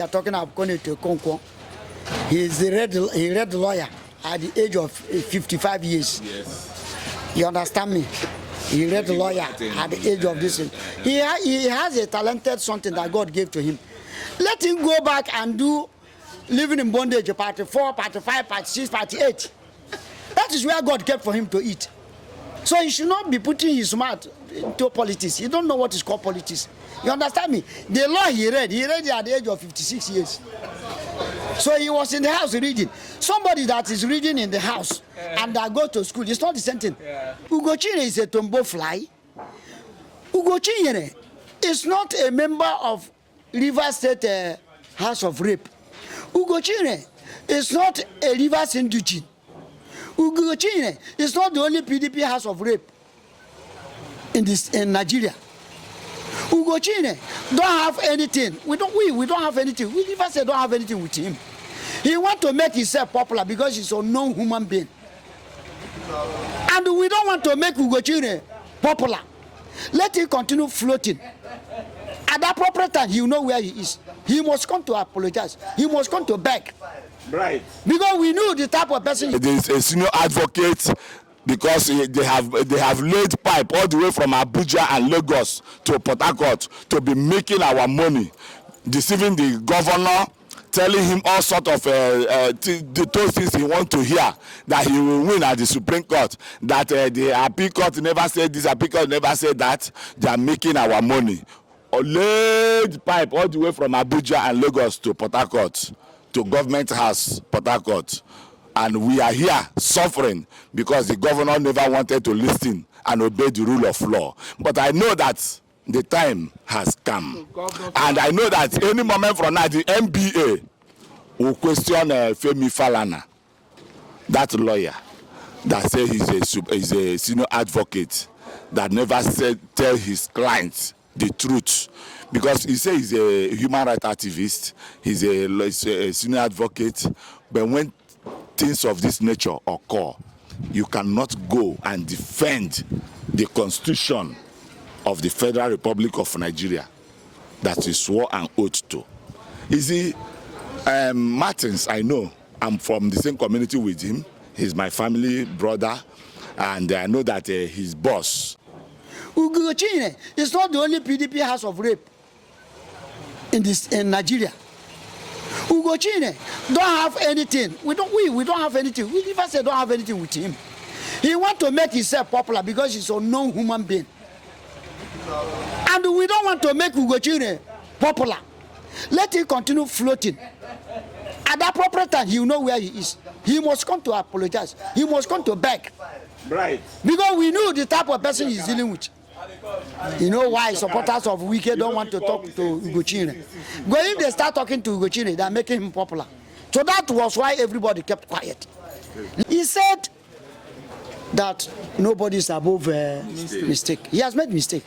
We are talking about going to Konko. He read lawyer at the age of 55 years. Yes. You understand me? He read lawyer at the age of this. He has a talented something that God gave to him. Let him go back and do living in bondage, party 4, party 5, party 6, party 8. That is where God kept for him to eat. So he should not be putting his mouth into politics. He don't know what is called politics. You understand me? The law he read it at the age of 56 years. So he was in the house reading. Somebody that is reading in the house and that go to school, it's not the same thing. Ugochine is a tombo fly. Ugochine is not a member of Rivers State House of Rape. Ugochine is not a Rivers Indigene. Ugochine is not the only PDP House of Rape in Nigeria. Ugochine don't have anything. We don't have anything. We Rivers State don't have anything with him. He want to make himself popular because he's a known human being. And we don't want to make Ugochine popular. Let him continue floating. At the appropriate time, he will know where he is. He must come to apologize. He must come to beg. Right. Because we knew the type of person. There is a senior advocate because they have laid pipe all the way from Abuja and Lagos to Port Harcourt to be making our money, deceiving the governor, telling him all sort of those things he wants to hear, that he will win at the Supreme Court, that the Appeal Court never said this, Appeal Court never said that. They are making our money. Laid pipe all the way from Abuja and Lagos to Port Harcourt, to Government House, Port Harcourt. And we are here suffering because the governor never wanted to listen and obey the rule of law. But I know that the time has come. And I know that any moment from now, the NBA will question Femi Falana, that lawyer that says he's a senior advocate that never tell his clients the truth. Because he says he's a human rights activist, he's a senior advocate, but when things of this nature occur, you cannot go and defend the Constitution of the Federal Republic of Nigeria that you swore an oath to. You see, Martins, I know, I'm from the same community with him. He's my family brother, and I know that his boss. Ugochine is not the only PDP House of Rape in Nigeria. Ugochine don't have anything. We don't have anything. We Rivers State don't have anything with him. He want to make himself popular because he's a known human being. And we don't want to make Ugochine popular. Let him continue floating. At the appropriate time, he will know where he is. He must come to apologize. He must come to beg. Right. Because we knew the type of person he's dealing with. You know why supporters of Wike don't want to talk to Ugochine? But if they start talking to Ugochine, they're making him popular. So that was why everybody kept quiet. He said that nobody is above mistake. He has made mistake.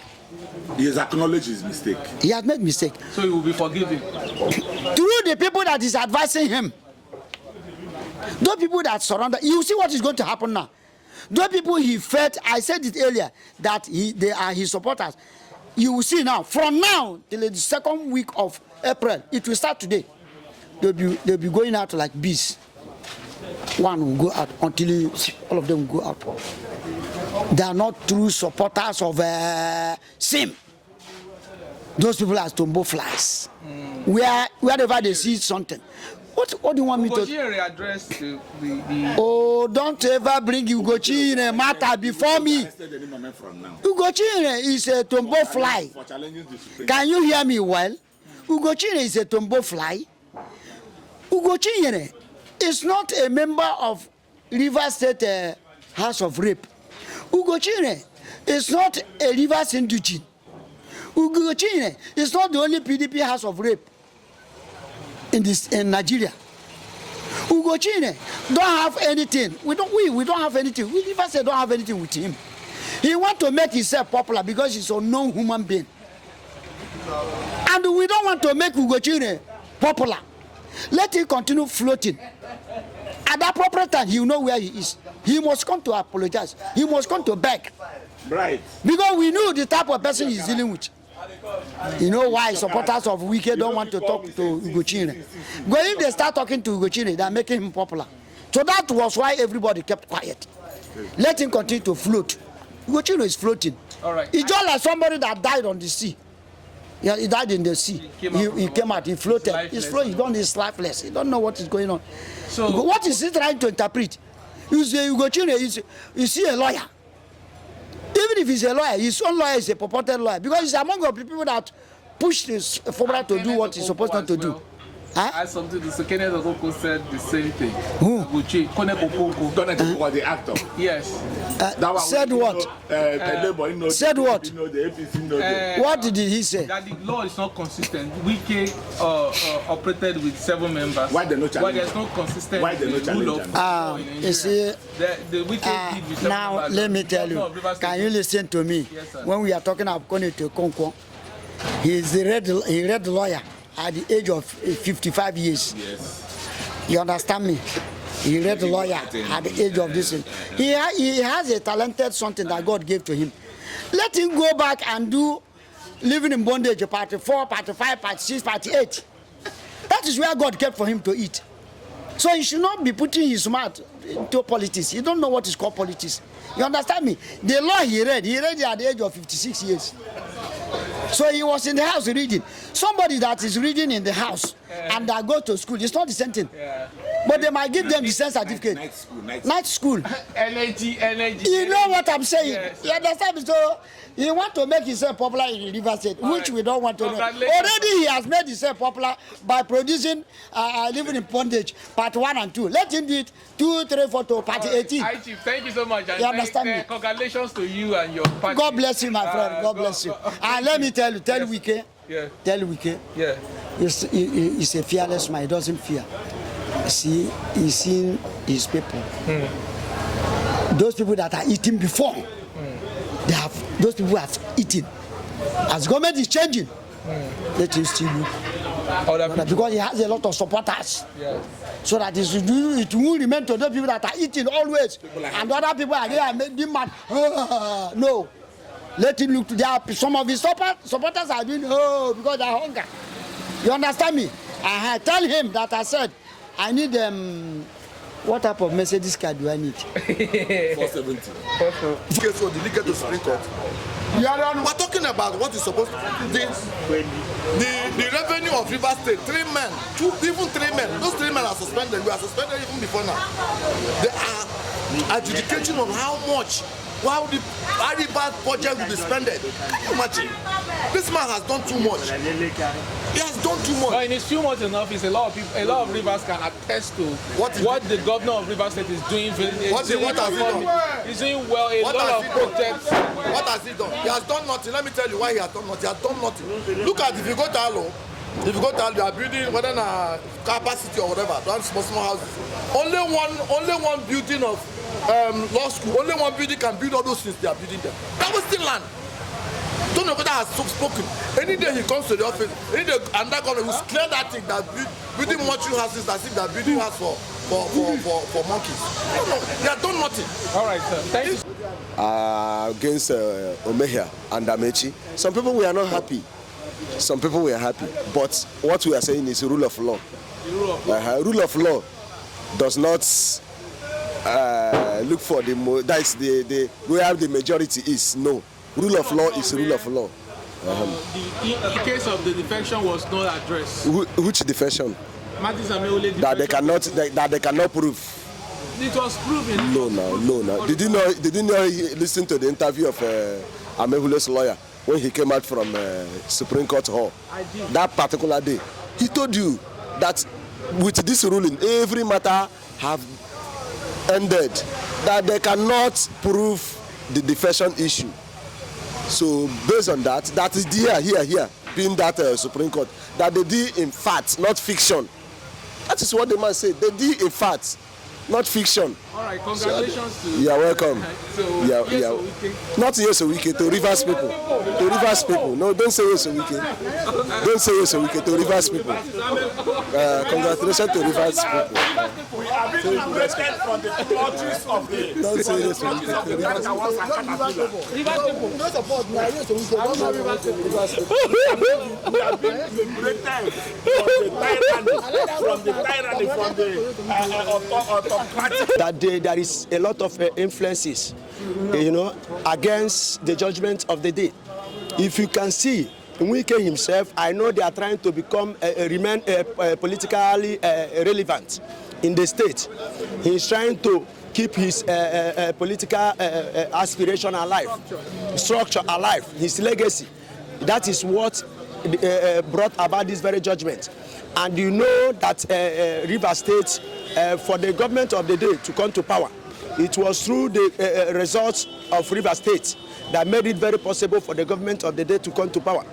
He has acknowledged his mistake. He has made mistake. So he will be forgiven. Through the people that is advising him, those people that surround, you see what is going to happen now. Those people he felt, I said it earlier, that they are his supporters. You will see now, from now till the second week of April, it will start today. They'll be going out like bees. One will go out until all of them will go out. They are not true supporters of Sim. Those people are tombo flies. Wherever they see something. What do you want me to? Readdress the Oh, don't ever bring Ugochine matter before me. Ugochine is a tombo fly. Can you hear me well? Ugochine is a tombo fly. Ugochine is not a member of Rivers State House of Rape. Ugochine is not a Rivers Indigene. Ugochine is not the only PDP House of Rape in Nigeria. Ugochine don't have anything. We don't have anything. We Rivers State don't have anything with him. He want to make himself popular because he's a known human being. And we don't want to make Ugochine popular. Let him continue floating. At the appropriate time, he will know where he is. He must come to apologize. He must come to beg. Right. Because we knew the type of person he's dealing with. You know why supporters of Wike don't want to talk to Ugochire? But if they start talking to Ugochire, they are making him popular. So that was why everybody kept quiet. Let him continue to float. Ugochire is floating. All right. It's just like somebody that died on the sea. Yeah, he died in the sea. He came out, he floated. He's floating, he's gone, he's lifeless. He don't know what is going on. So what is he trying to interpret? You say Ugochire is he a lawyer? Even if he's a lawyer, his own lawyer is a purported lawyer because he's among the people that push this Fubara to do what he's supposed not to do. Huh? I something the Kenneth Okoko said the same thing. Who? Gucci, Kone Kokoko. Kone Kokoko, the actor. Yes. That one said you what? Know, said what? You know, the APC know What did he say? That the law is not consistent. Wike operated with 7 members. Why they no challenge? Why there's no consistent Why they no rule challenge? of in You see, the Wike did with 7 now members. let me tell you, can you listen to me? Yes, sir. When we are talking about Kone Kokoko, he read lawyer at the age of 55 years. Yes. You understand me? He read lawyer at the age of this. He has a talented something that God gave to him. Let him go back and do living in bondage, party 4, party 5, party 6, party 8. That is where God kept for him to eat. So he should not be putting his mouth into politics. He don't know what is called politics. You understand me? The law he read it at the age of 56 years. So he was in the house reading. Somebody that is reading in the house and that go to school, it's not the same thing. But they might give them the same certificate. Night school. Energy. You know what I'm saying? Yes. You understand me? So he want to make himself popular in the River State, which we don't want to know. Already he has made himself popular by producing Living in Bondage, part 1 and 2. Let him do it 2, 3, 4 to part 18. Hi, Chief. Thank you so much. And You understand me? Congratulations to you and your party. God bless you, my friend. God bless you. And let me tell you, tell Wike. Yeah. Tell Wike. Yeah. He's a fearless man. He doesn't fear. See, he's seen his people. Those people that are eating before, those people have eaten. As government is changing, let him still look. Because he has a lot of supporters. Yeah. So that it will remain to those people that are eating always. And other people are there and make them mad. No. Let him look to their, some of his supporters are doing because they are hungry. You understand me? Tell him that I said I need what type of Mercedes car do I need? 470. Okay, so the legal to Supreme Court. We're talking about what is supposed to be the revenue of River State. 3 men, even 3 men. Those 3 men are suspended. We are suspended even before now. They are adjudicating on how much. How the River project will be spent. Can you imagine? This man has done too much. He has done too much. But in his few months in office, a lot of people, a lot of rivers can attest to what the governor of River State is doing. What has he done? He's doing well. A lot of projects. What has he done? He has done nothing. Let me tell you why he has done nothing. He has done nothing. Look at if you go to Alo, you are building whether a capacity or whatever, small houses. Only one building of law school. Only one building can build all those things they are building there. That was still land. Don't know whether has spoken. Any day he comes to the office, any day and that government will clear that thing that building mortuary houses as if they are building house for monkeys. No, they have done nothing. All right, sir. Thank you. Against Omehia and Amechi. Some people we are not happy. Some people we are happy. But what we are saying is rule of law. Rule of law does not look for that's the where the majority is. No. Rule of law is rule of law. The case of the defection was not addressed. Which defection? That they cannot prove. It was proven. No. Did you know listen to the interview of Amehule's lawyer when he came out from Supreme Court Hall? I did. That particular day, he told you that with this ruling, every matter have ended. That they cannot prove the defection issue. So based on that, that is here, being that Supreme Court, that they did in fact, not fiction. That is what the man said. They did in fact. not fiction. All right, congratulations to You are welcome. So, Yeah, yes, yeah. so we can- Not yes a week to Rivers people. To Rivers people. No, don't say yes a week. Don't say yes a week to Rivers people. Congratulations to Rivers people. We are being liberated from the clutches of the Don't say yes a week to Rivers people. we are being liberated from the tyranny, from the autocratic. That there is a lot of influences, against the judgment of the day. If you can see Wike himself, I know they are trying to become remain politically relevant in the state. He is trying to keep his political aspiration alive, structure alive, his legacy. That is what brought about this very judgment. And you know that Rivers State, for the government of the day to come to power, it was through the results of Rivers State that made it very possible for the government of the day to come to power.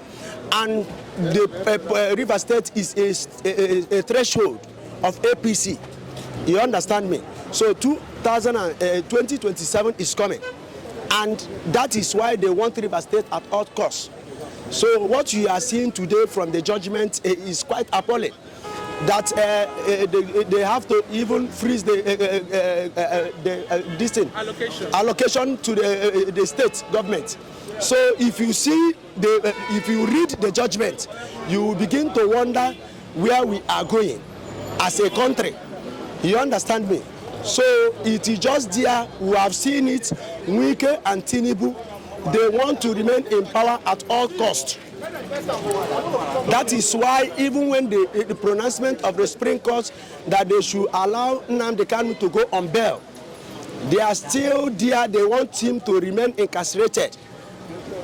And the Rivers State is a threshold of APC. You understand me? So 2027 is coming. And that is why they want Rivers State at all costs. So what you are seeing today from the judgment is quite appalling. That they have to even freeze the allocation to the state government. So if you see if you read the judgment, you will begin to wonder where we are going as a country. You understand me? So it is just there. We have seen it. Wike and Tinubu, they want to remain in power at all costs. That is why even when the pronouncement of the Supreme Court that they should allow Nnamdi Kanu to go on bail, they are still there. They want him to remain incarcerated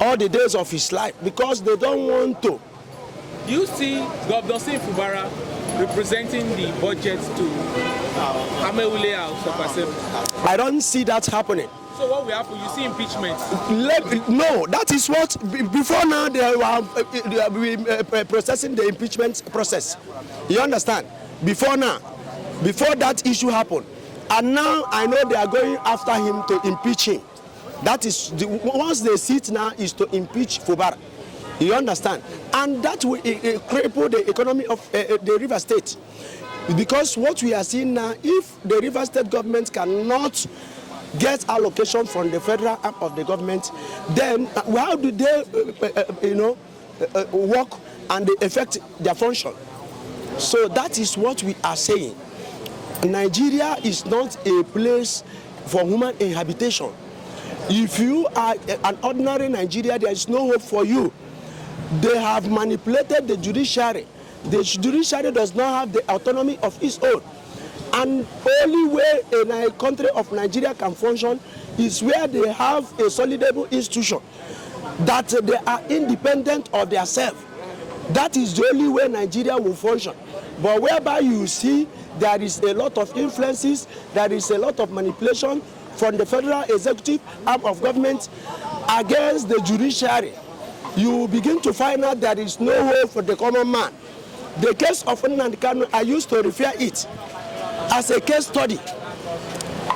all the days of his life because they don't want to. You see Governor Fubara representing the budget to Ameule House of Assembly. I don't see that happening. So what will happen? You see impeachment? No, that is what, before now they were processing the impeachment process. You understand? Before now, before that issue happened. And now I know they are going after him to impeach him. That is, once they sit now is to impeach Fubara. You understand? And that will cripple the economy of the River State. Because what we are seeing now, if the River State government cannot get allocation from the federal arm of the government, then how do they, work and they affect their function? So that is what we are saying. Nigeria is not a place for human inhabitation. If you are an ordinary Nigerian, there is no hope for you. They have manipulated the judiciary. The judiciary does not have the autonomy of its own. And only way a country of Nigeria can function is where they have a solidable institution, that they are independent of themselves. That is the only way Nigeria will function. But whereby you see there is a lot of influences, there is a lot of manipulation from the federal executive arm of government against the judiciary, you begin to find out there is no hope for the common man. The case of Nnamdi Kanu, I used to refer it as a case study.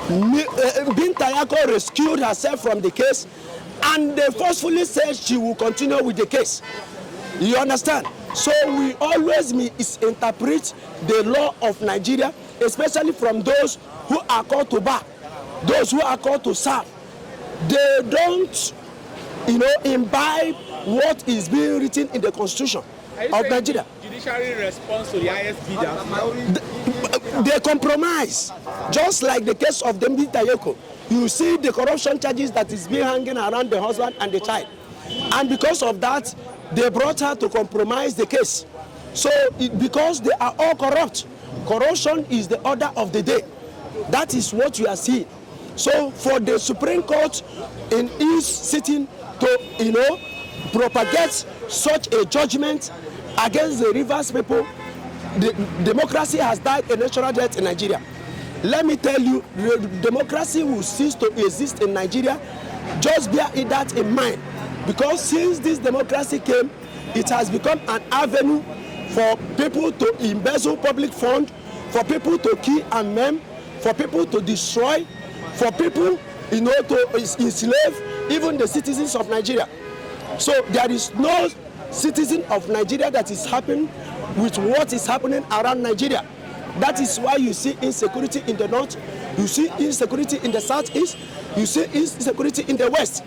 Binta Yako rescued herself from the case and they forcefully said she will continue with the case. You understand? So we always misinterpret the law of Nigeria, especially from those who are called to bar, those who are called to serve. They don't, imbibe what is being written in the Constitution of Nigeria. Judiciary response to the highest bidder. They compromise, just like the case of Binta Yako. You see the corruption charges that is being hanging around the husband and the child, and because of that, they brought her to compromise the case. So, because they are all corrupt, corruption is the order of the day. That is what you are seeing. So, for the Supreme Court in its sitting to, propagate such a judgment against the Rivers people, the democracy has died a natural death in Nigeria. Let me tell you, democracy will cease to exist in Nigeria. Just bear that in mind. Because since this democracy came, it has become an avenue for people to embezzle public funds, for people to kill and maim, for people to destroy, for people, to enslave even the citizens of Nigeria. So there is no citizen of Nigeria that is happy with what is happening around Nigeria. That is why you see insecurity in the north, you see insecurity in the southeast, you see insecurity in the west.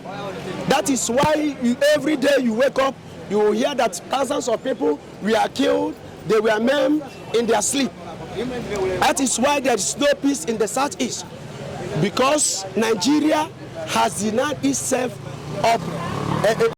That is why every day you wake up, you will hear that thousands of people were killed, they were maimed in their sleep. That is why there is no peace in the southeast, because Nigeria has denied itself of